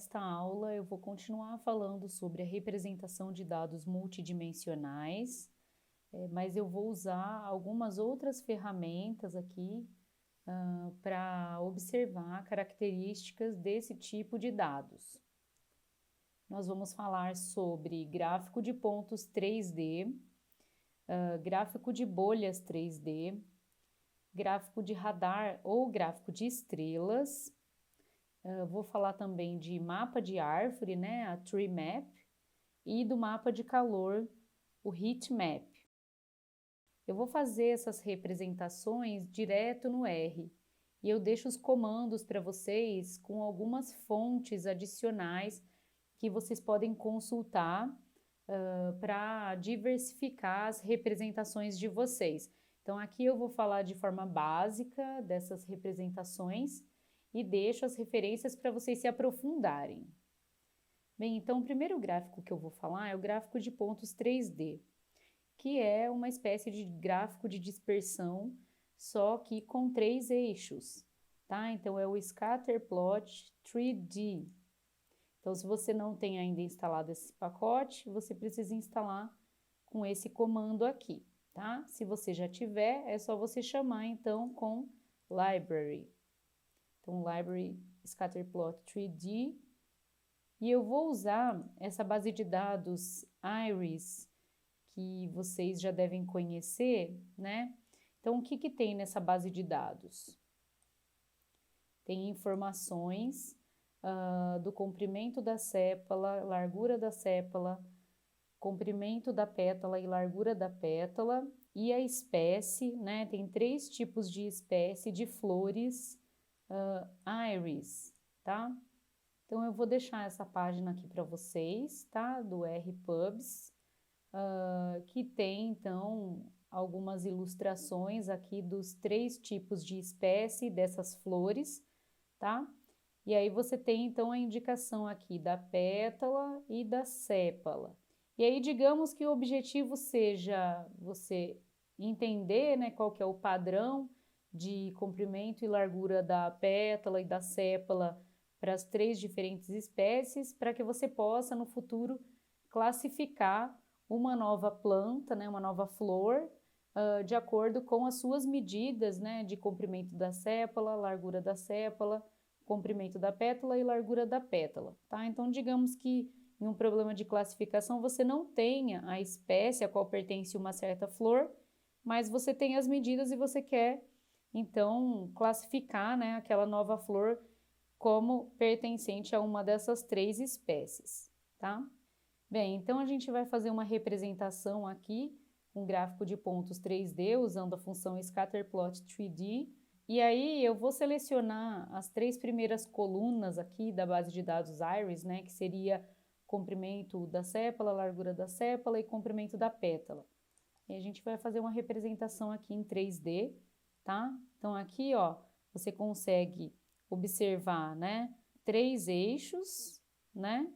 nesta aula eu vou continuar falando sobre a representação de dados multidimensionais, mas eu vou usar algumas outras ferramentas aqui para observar características desse tipo de dados. Nós vamos falar sobre gráfico de pontos 3D, gráfico de bolhas 3D, gráfico de radar ou gráfico de estrelas. Vou falar também de mapa de árvore, né, a Tree Map, e do mapa de calor, o Heat Map. Eu vou fazer essas representações direto no R, e eu deixo os comandos para vocês com algumas fontes adicionais que vocês podem consultar para diversificar as representações de vocês. Então aqui eu vou falar de forma básica dessas representações e deixo as referências para vocês se aprofundarem. Bem, então o primeiro gráfico que eu vou falar é o gráfico de pontos 3D, que é uma espécie de gráfico de dispersão, só que com 3 eixos, tá? Então é o Scatterplot 3D. Então, se você não tem ainda instalado esse pacote, você precisa instalar com esse comando aqui, tá? Se você já tiver, é só você chamar, então, com Library. Então, Library Scatterplot 3D. E eu vou usar essa base de dados IRIS, que vocês já devem conhecer, né? Então, o que tem nessa base de dados? Tem informações do comprimento da sépala, largura da sépala, comprimento da pétala e largura da pétala, e a espécie, né? Tem 3 tipos de espécie de flores iris, tá? Então eu vou deixar essa página aqui para vocês, tá? Do RPubs, que tem então algumas ilustrações aqui dos 3 tipos de espécie dessas flores, tá? E aí você tem então a indicação aqui da pétala e da sépala. E aí digamos que o objetivo seja você entender, né, qual que é o padrão de comprimento e largura da pétala e da sépala para as 3 diferentes espécies, para que você possa no futuro classificar uma nova planta, né, uma nova flor, de acordo com as suas medidas, né, de comprimento da sépala, largura da sépala, comprimento da pétala e largura da pétala, tá? Então, digamos que em um problema de classificação você não tenha a espécie a qual pertence uma certa flor, mas você tem as medidas e você quer, então, classificar, né, aquela nova flor como pertencente a uma dessas 3 espécies, tá? Bem, então a gente vai fazer uma representação aqui, um gráfico de pontos 3D, usando a função Scatterplot 3D, e aí eu vou selecionar as 3 primeiras colunas aqui da base de dados IRIS, né, que seria comprimento da sépala, largura da sépala e comprimento da pétala. E a gente vai fazer uma representação aqui em 3D, tá? Então aqui, ó, você consegue observar, né, 3 eixos, né,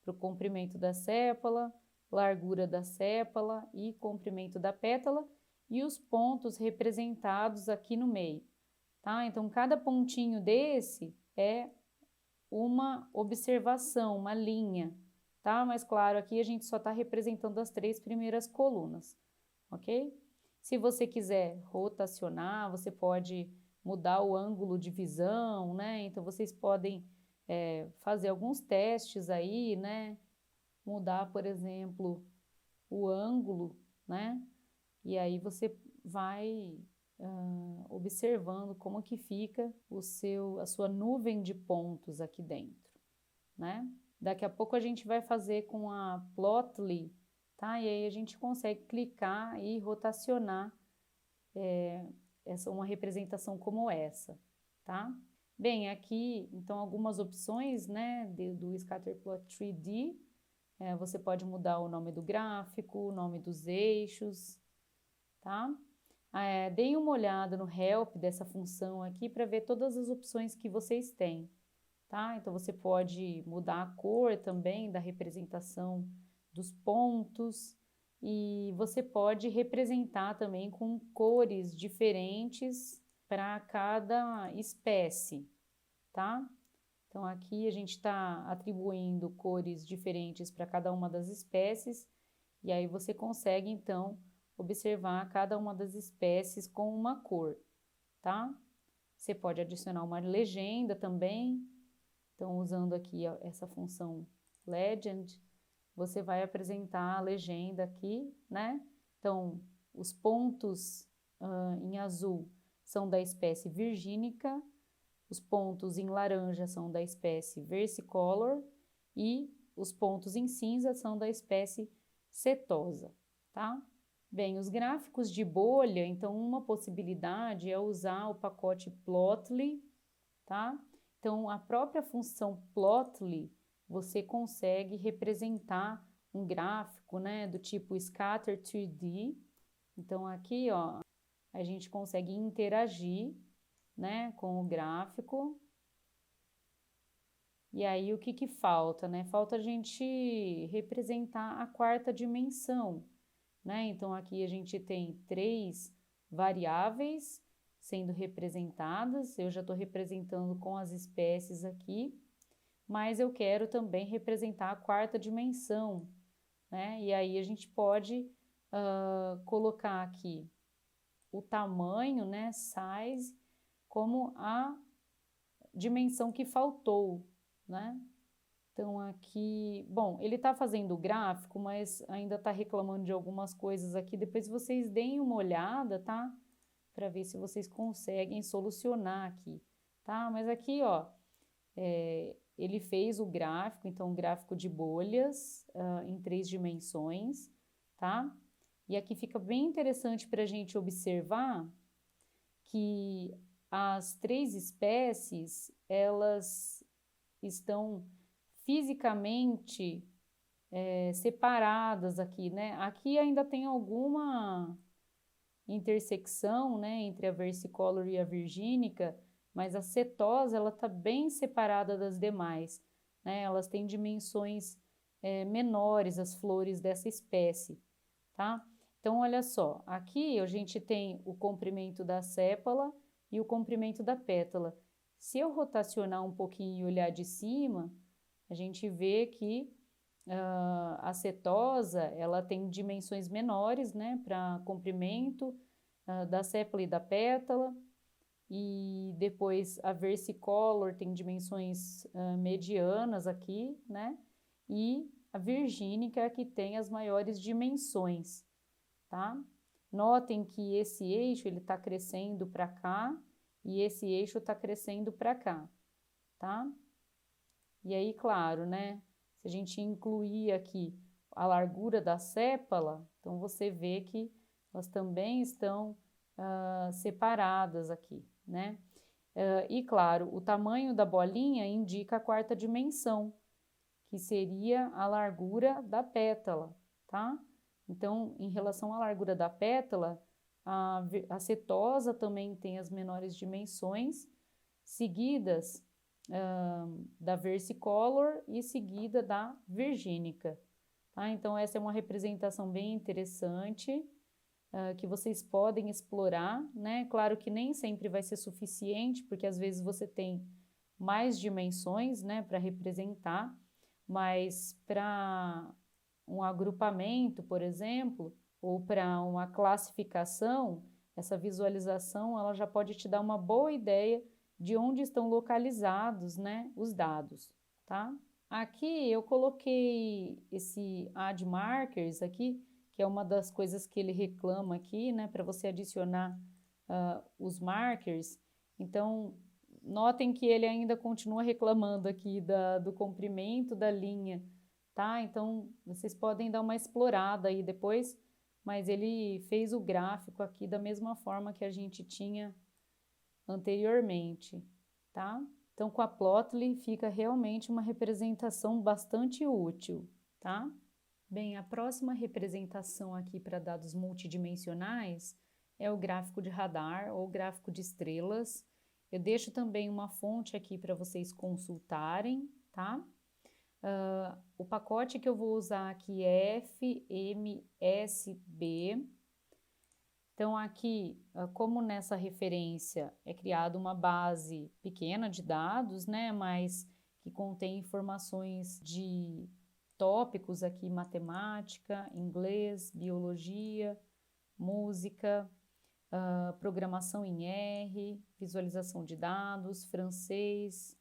para o comprimento da sépala, largura da sépala e comprimento da pétala, e os pontos representados aqui no meio, tá? Então, cada pontinho desse é uma observação, uma linha, tá? Mas, claro, aqui a gente só está representando as 3 primeiras colunas, ok? Se você quiser rotacionar, você pode mudar o ângulo de visão, né? Então, vocês podem fazer alguns testes aí, né? Mudar, por exemplo, o ângulo, né? E aí você vai observando como que fica a sua nuvem de pontos aqui dentro, né? Daqui a pouco a gente vai fazer com a Plotly, tá? E aí a gente consegue clicar e rotacionar uma representação como essa, tá? Bem, aqui, então, algumas opções, né, do Scatterplot 3D. Você pode mudar o nome do gráfico, o nome dos eixos, tá? Deem uma olhada no help dessa função aqui para ver todas as opções que vocês têm, tá? Então, você pode mudar a cor também da representação dos pontos e você pode representar também com cores diferentes para cada espécie, tá? Então, aqui a gente está atribuindo cores diferentes para cada uma das espécies, e aí você consegue, então, observar cada uma das espécies com uma cor, tá? Você pode adicionar uma legenda também. Então, usando aqui essa função Legend, você vai apresentar a legenda aqui, né? Então, os pontos em azul são da espécie virgínica, os pontos em laranja são da espécie versicolor e os pontos em cinza são da espécie setosa, tá? Bem, os gráficos de bolha, então uma possibilidade é usar o pacote Plotly, tá? Então, a própria função Plotly, você consegue representar um gráfico, né, do tipo Scatter 3D. Então, aqui, ó, a gente consegue interagir, né, com o gráfico. E aí, o que que falta, né? Falta a gente representar a quarta dimensão, né? Então, aqui a gente tem 3 variáveis sendo representadas. Eu já estou representando com as espécies aqui, mas eu quero também representar a quarta dimensão, né? E aí a gente pode colocar aqui o tamanho, né, size, como a dimensão que faltou, né? Então, aqui, bom, ele está fazendo o gráfico, mas ainda está reclamando de algumas coisas aqui. Depois vocês deem uma olhada, tá? Para ver se vocês conseguem solucionar aqui, tá? Mas aqui, ó, ele fez o gráfico, então, um gráfico de bolhas em 3 dimensões, tá? E aqui fica bem interessante para a gente observar que as 3 espécies, elas estão fisicamente separadas aqui, né? Aqui ainda tem alguma intersecção, né, entre a versicolor e a virgínica, mas a setosa, ela tá bem separada das demais, né? Elas têm dimensões menores, as flores dessa espécie, tá? Então, olha só, aqui a gente tem o comprimento da sépala e o comprimento da pétala. Se eu rotacionar um pouquinho e olhar de cima, a gente vê que a setosa, ela tem dimensões menores, né, para comprimento da sépala e da pétala, e depois a versicolor tem dimensões medianas aqui, né, e a virgínica é a que tem as maiores dimensões, tá? Notem que esse eixo, ele está crescendo para cá, e esse eixo está crescendo para cá, tá? E aí, claro, né? Se a gente incluir aqui a largura da sépala, então você vê que elas também estão separadas aqui, né? E claro, o tamanho da bolinha indica a quarta dimensão, que seria a largura da pétala, tá? Então, em relação à largura da pétala, a setosa também tem as menores dimensões, seguidas da versicolor e seguida da virgínica, tá? Então, essa é uma representação bem interessante, que vocês podem explorar, né? Claro que nem sempre vai ser suficiente, porque às vezes você tem mais dimensões, né, para representar, mas para um agrupamento, por exemplo, ou para uma classificação, essa visualização ela já pode te dar uma boa ideia de onde estão localizados, né, os dados, tá? Aqui eu coloquei esse add markers aqui, que é uma das coisas que ele reclama aqui, né, para você adicionar os markers. Então, notem que ele ainda continua reclamando aqui do comprimento da linha, tá? Então, vocês podem dar uma explorada aí depois, mas ele fez o gráfico aqui da mesma forma que a gente tinha anteriormente, tá? Então, com a Plotly fica realmente uma representação bastante útil, tá? Bem, a próxima representação aqui para dados multidimensionais é o gráfico de radar ou gráfico de estrelas. Eu deixo também uma fonte aqui para vocês consultarem, tá? O pacote que eu vou usar aqui é FMSB. Então, aqui, como nessa referência é criada uma base pequena de dados, né? Mas que contém informações de tópicos aqui, matemática, inglês, biologia, música, programação em R, visualização de dados, francês,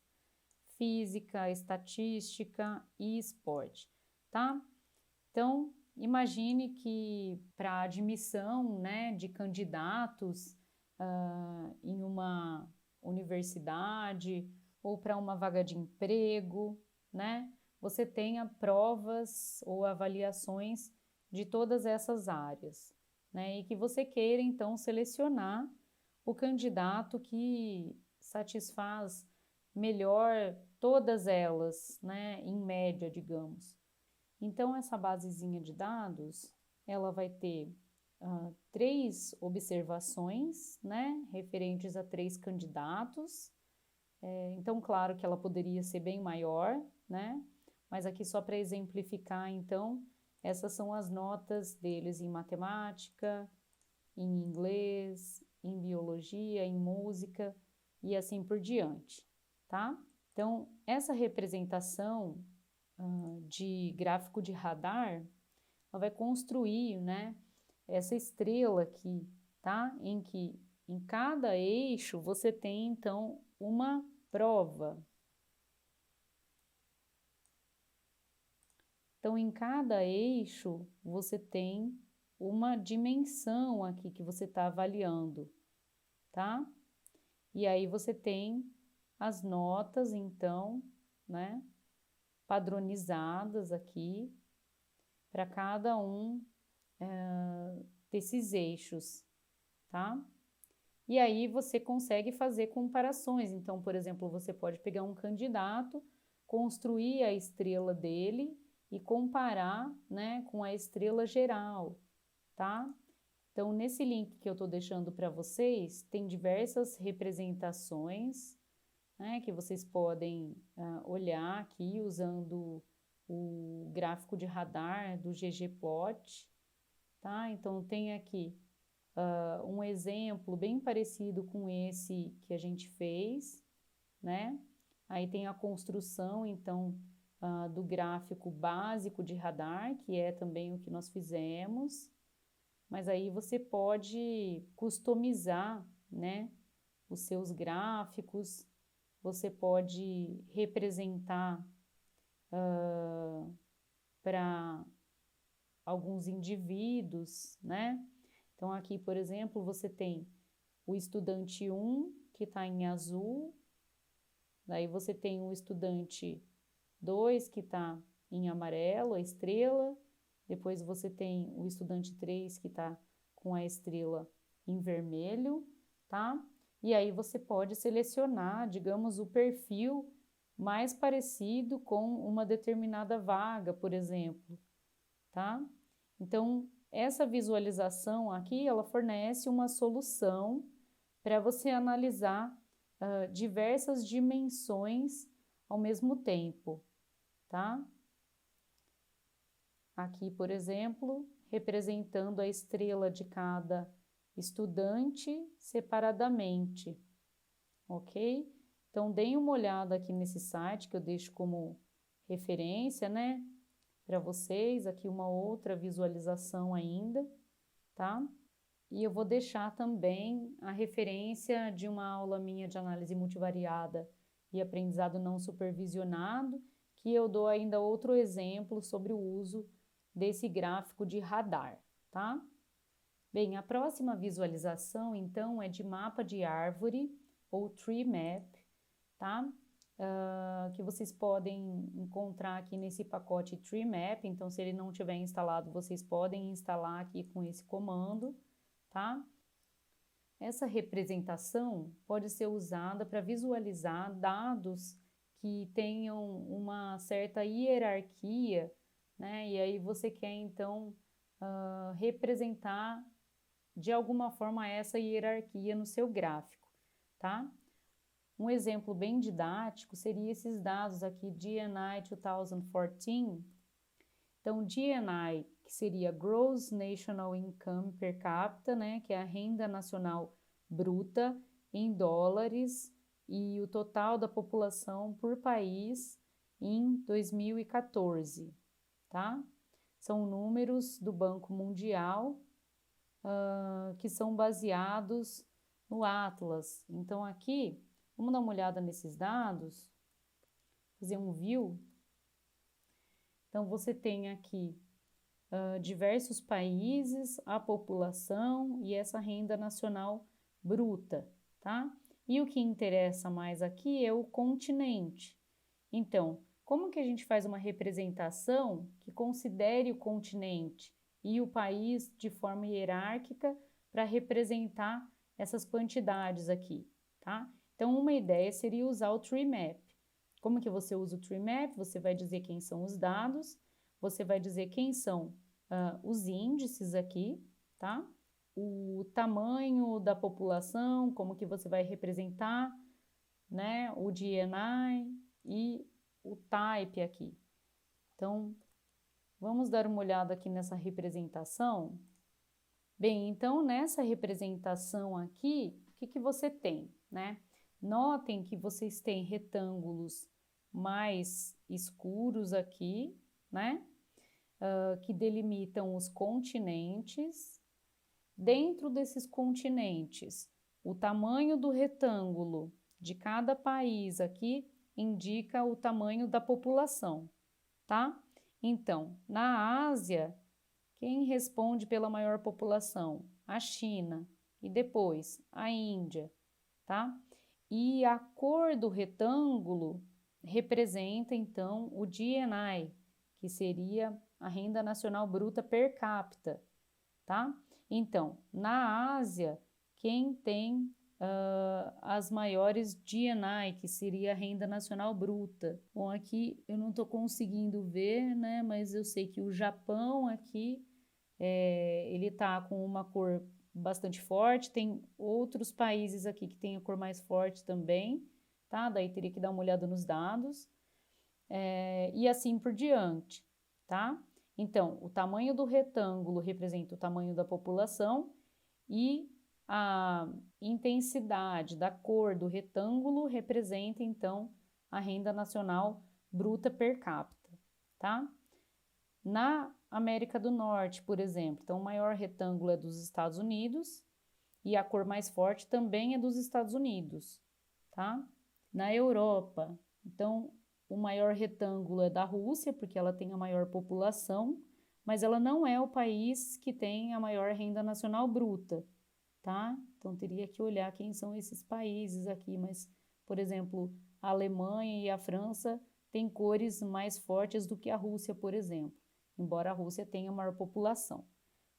física, estatística e esporte, tá? Então, imagine que para admissão, né, de candidatos em uma universidade ou para uma vaga de emprego, né, você tenha provas ou avaliações de todas essas áreas, né, e que você queira, então, selecionar o candidato que satisfaz melhor todas elas, né, em média, digamos. Então, essa basezinha de dados, ela vai ter 3 observações, né, referentes a 3 candidatos. Então, claro que ela poderia ser bem maior, né, mas aqui só para exemplificar, então, essas são as notas deles em matemática, em inglês, em biologia, em música e assim por diante, tá? Então, essa representação de gráfico de radar, ela vai construir, né, essa estrela aqui, tá? Em que em cada eixo você tem, então, uma prova. Então, em cada eixo você tem uma dimensão aqui que você está avaliando, tá? E aí você tem as notas, então, né, padronizadas aqui para cada um desses eixos, tá? E aí você consegue fazer comparações. Então, por exemplo, você pode pegar um candidato, construir a estrela dele e comparar, né, com a estrela geral, tá? Então, nesse link que eu estou deixando para vocês, tem diversas representações, né, que vocês podem olhar aqui usando o gráfico de radar do ggplot, tá? Então, tem aqui um exemplo bem parecido com esse que a gente fez, né? Aí tem a construção, então, do gráfico básico de radar, que é também o que nós fizemos, mas aí você pode customizar, né, os seus gráficos, você pode representar para alguns indivíduos, né? Então, aqui, por exemplo, você tem o estudante 1, que está em azul, daí você tem o estudante 2, que está em amarelo, a estrela, depois você tem o estudante 3, que está com a estrela em vermelho, tá? E aí você pode selecionar, digamos, o perfil mais parecido com uma determinada vaga, por exemplo, tá? Então, essa visualização aqui, ela fornece uma solução para você analisar diversas dimensões ao mesmo tempo, tá? Aqui, por exemplo, representando a estrela de cada estudante separadamente, ok? Então, deem uma olhada aqui nesse site que eu deixo como referência, né? Para vocês, aqui uma outra visualização ainda, tá? E eu vou deixar também a referência de uma aula minha de análise multivariada e aprendizado não supervisionado, que eu dou ainda outro exemplo sobre o uso desse gráfico de radar, tá? Bem, a próxima visualização, então, é de mapa de árvore, ou tree map, tá? Que vocês podem encontrar aqui nesse pacote Tree Map. Então, se ele não tiver instalado, vocês podem instalar aqui com esse comando, tá? Essa representação pode ser usada para visualizar dados que tenham uma certa hierarquia, né? E aí você quer, então, representar de alguma forma essa hierarquia no seu gráfico, tá? Um exemplo bem didático seria esses dados aqui, GNI 2014. Então, GNI, que seria Gross National Income Per Capita, né, que é a renda nacional bruta em dólares e o total da população por país em 2014, tá? São números do Banco Mundial que são baseados no Atlas. Então, aqui, vamos dar uma olhada nesses dados, fazer um view. Então, você tem aqui diversos países, a população e essa renda nacional bruta, tá? E o que interessa mais aqui é o continente. Então, como que a gente faz uma representação que considere o continente e o país de forma hierárquica para representar essas quantidades aqui, tá? Então, uma ideia seria usar o Tree Map. Como que você usa o Tree Map? Você vai dizer quem são os dados, você vai dizer quem são os índices aqui, tá? O tamanho da população, como que você vai representar, né? O DNI e o type aqui. Então, vamos dar uma olhada aqui nessa representação. Bem, então, nessa representação aqui, o que você tem, né? Notem que vocês têm retângulos mais escuros aqui, né? Que delimitam os continentes. Dentro desses continentes, o tamanho do retângulo de cada país aqui indica o tamanho da população, tá? Então, na Ásia, quem responde pela maior população? A China e depois a Índia, tá? E a cor do retângulo representa, então, o DNI, que seria a renda nacional bruta per capita, tá? Então, na Ásia, quem tem as maiores DNI, que seria a renda nacional bruta. Bom, aqui eu não estou conseguindo ver, né? Mas eu sei que o Japão aqui, ele tá com uma cor bastante forte, tem outros países aqui que tem a cor mais forte também, tá? Daí teria que dar uma olhada nos dados, e assim por diante, tá? Então, o tamanho do retângulo representa o tamanho da população e a intensidade da cor do retângulo representa, então, a renda nacional bruta per capita, tá? Na América do Norte, por exemplo, então o maior retângulo é dos Estados Unidos e a cor mais forte também é dos Estados Unidos, tá? Na Europa, então o maior retângulo é da Rússia, porque ela tem a maior população, mas ela não é o país que tem a maior renda nacional bruta, tá? Então teria que olhar quem são esses países aqui, mas, por exemplo, a Alemanha e a França têm cores mais fortes do que a Rússia, por exemplo, embora a Rússia tenha maior população,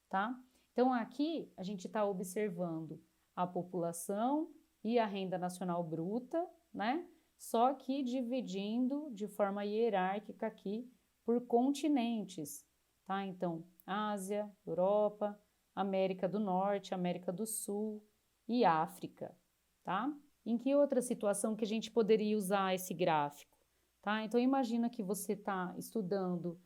tá? Então aqui a gente está observando a população e a renda nacional bruta, né? Só que dividindo de forma hierárquica aqui por continentes, tá? Então, Ásia, Europa, América do Norte, América do Sul e África, tá? Em que outra situação que a gente poderia usar esse gráfico, tá? Então, imagina que você está estudando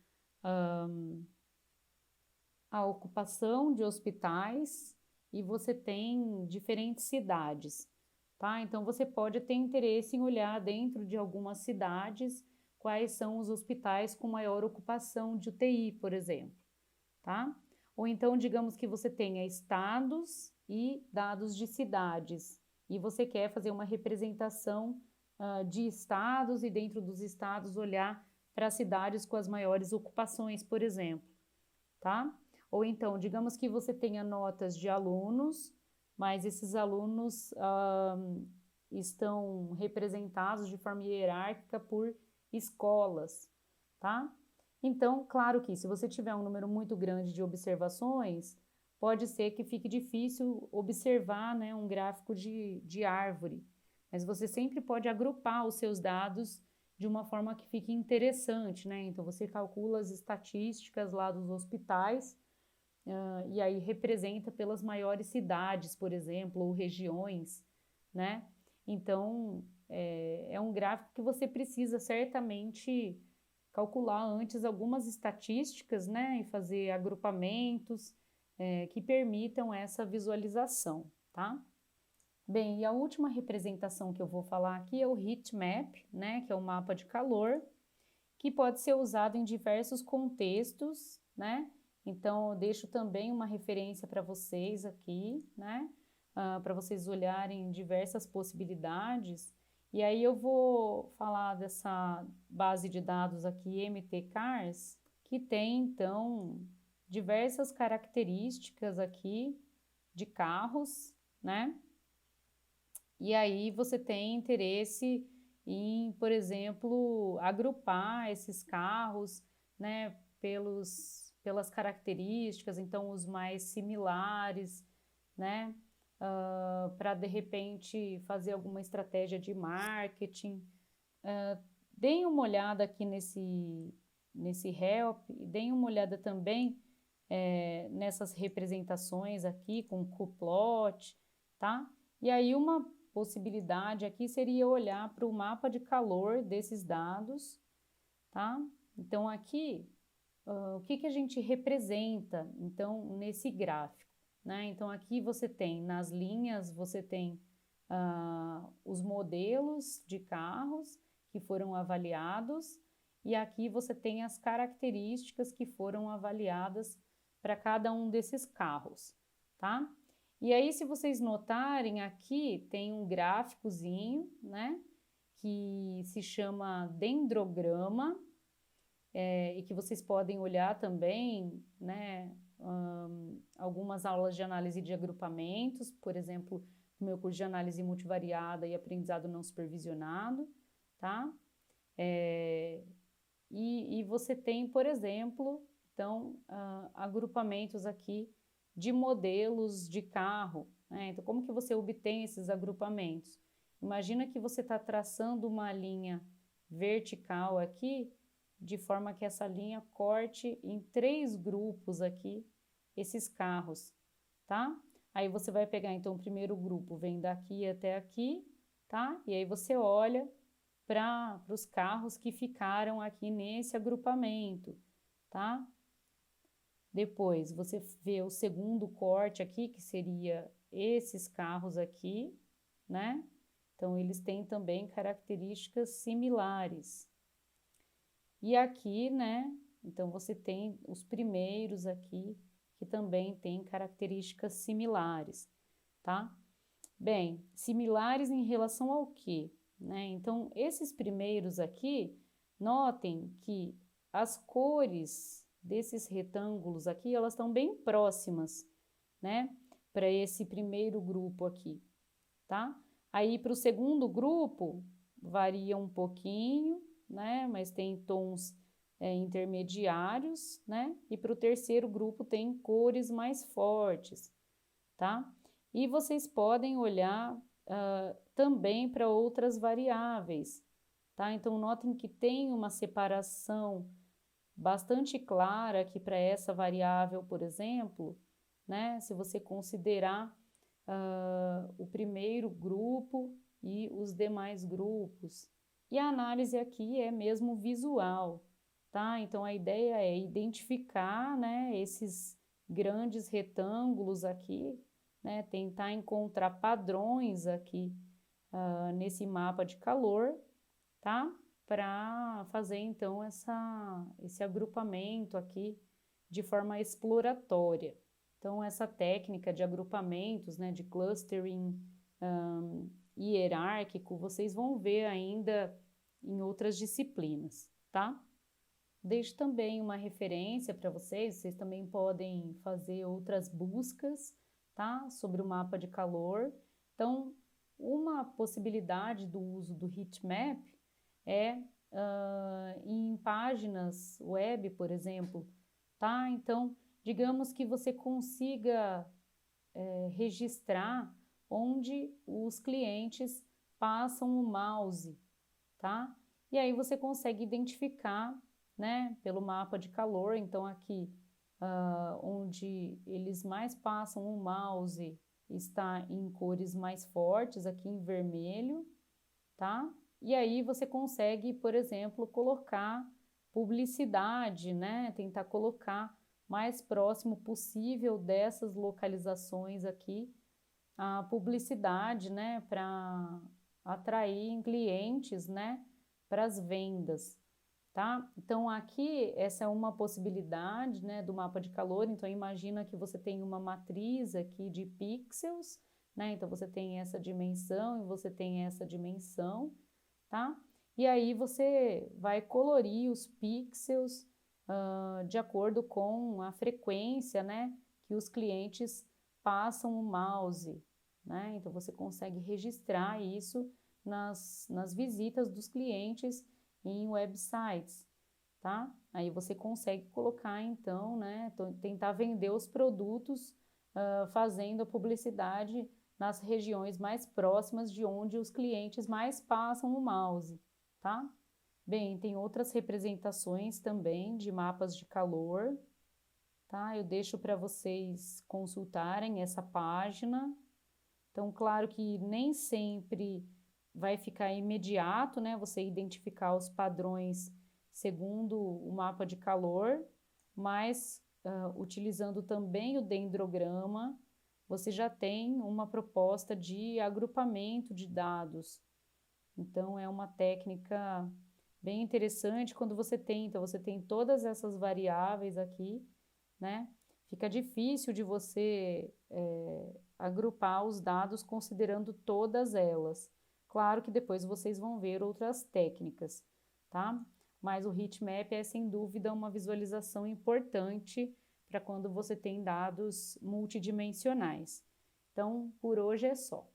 a ocupação de hospitais e você tem diferentes cidades, tá? Então, você pode ter interesse em olhar dentro de algumas cidades quais são os hospitais com maior ocupação de UTI, por exemplo, tá? Ou então, digamos que você tenha estados e dados de cidades e você quer fazer uma representação de estados e dentro dos estados olhar para as cidades com as maiores ocupações, por exemplo, tá? Ou então, digamos que você tenha notas de alunos, mas esses alunos estão representados de forma hierárquica por escolas, tá? Então, claro que se você tiver um número muito grande de observações, pode ser que fique difícil observar, né, um gráfico de árvore, mas você sempre pode agrupar os seus dados de uma forma que fique interessante, né? Então, você calcula as estatísticas lá dos hospitais e aí representa pelas maiores cidades, por exemplo, ou regiões, né? Então, é um gráfico que você precisa certamente calcular antes algumas estatísticas, né? E fazer agrupamentos que permitam essa visualização, tá? Bem, e a última representação que eu vou falar aqui é o heat map, né, que é o mapa de calor, que pode ser usado em diversos contextos, né? Então, eu deixo também uma referência para vocês aqui, né? Para vocês olharem diversas possibilidades. E aí eu vou falar dessa base de dados aqui, MT-CARS, que tem, então, diversas características aqui de carros, né? E aí você tem interesse em, por exemplo, agrupar esses carros, né, pelas características, então os mais similares, né, para de repente fazer alguma estratégia de marketing. Deem uma olhada aqui nesse help, e deem uma olhada também nessas representações aqui com cuplot, tá? E aí uma possibilidade aqui seria olhar para o mapa de calor desses dados, tá? Então aqui, o que a gente representa, então, nesse gráfico, né? Então aqui você tem, nas linhas, você tem os modelos de carros que foram avaliados e aqui você tem as características que foram avaliadas para cada um desses carros, tá? E aí, se vocês notarem, aqui tem um gráficozinho, né, que se chama dendrograma, e que vocês podem olhar também, né, algumas aulas de análise de agrupamentos, por exemplo, no meu curso de análise multivariada e aprendizado não supervisionado, tá? E você tem, por exemplo, então, agrupamentos aqui de modelos de carro, né? Então, como que você obtém esses agrupamentos? Imagina que você está traçando uma linha vertical aqui, de forma que essa linha corte em 3 grupos aqui, esses carros, tá? Aí você vai pegar, então, o primeiro grupo vem daqui até aqui, tá? E aí você olha para os carros que ficaram aqui nesse agrupamento, tá? Depois você vê o segundo corte aqui, que seria esses carros aqui, né? Então, eles têm também características similares. E aqui, né? Então, você tem os primeiros aqui, que também têm características similares, tá? Bem, similares em relação ao quê? Né? Então, esses primeiros aqui, notem que as cores desses retângulos aqui, elas estão bem próximas, né? Para esse primeiro grupo aqui, tá? Aí, para o segundo grupo, varia um pouquinho, né? Mas tem tons intermediários, né? E para o terceiro grupo tem cores mais fortes, tá? E vocês podem olhar também para outras variáveis, tá? Então, notem que tem uma separação bastante clara aqui para essa variável, por exemplo, né? Se você considerar o primeiro grupo e os demais grupos. E a análise aqui é mesmo visual, tá? Então, a ideia é identificar, né, esses grandes retângulos aqui, né, tentar encontrar padrões aqui nesse mapa de calor, tá? Para fazer, então, esse agrupamento aqui de forma exploratória. Então, essa técnica de agrupamentos, né, de clustering hierárquico, vocês vão ver ainda em outras disciplinas, tá? Deixo também uma referência para vocês também podem fazer outras buscas, tá? Sobre o mapa de calor. Então, uma possibilidade do uso do heatmap é em páginas web, por exemplo, tá? Então, digamos que você consiga registrar onde os clientes passam o mouse, tá? E aí você consegue identificar, né, pelo mapa de calor, então aqui onde eles mais passam o mouse está em cores mais fortes, aqui em vermelho, tá? E aí você consegue, por exemplo, colocar publicidade, né? Tentar colocar mais próximo possível dessas localizações aqui a publicidade, né, para atrair clientes, né, para as vendas, tá? Então aqui essa é uma possibilidade, né, do mapa de calor. Então imagina que você tem uma matriz aqui de pixels, né? Então você tem essa dimensão e você tem essa dimensão, tá? E aí você vai colorir os pixels de acordo com a frequência, né, que os clientes passam o mouse, né? Então você consegue registrar isso nas visitas dos clientes em websites, tá? Aí você consegue colocar então, né, tentar vender os produtos fazendo a publicidade nas regiões mais próximas de onde os clientes mais passam o mouse, tá? Bem, tem outras representações também de mapas de calor, tá? Eu deixo para vocês consultarem essa página. Então, claro que nem sempre vai ficar imediato, né? Você identificar os padrões segundo o mapa de calor, mas utilizando também o dendrograma, você já tem uma proposta de agrupamento de dados. Então, é uma técnica bem interessante quando você tem todas essas variáveis aqui, né? Fica difícil de você agrupar os dados considerando todas elas. Claro que depois vocês vão ver outras técnicas, tá? Mas o heatmap é sem dúvida uma visualização importante para quando você tem dados multidimensionais. Então, por hoje é só.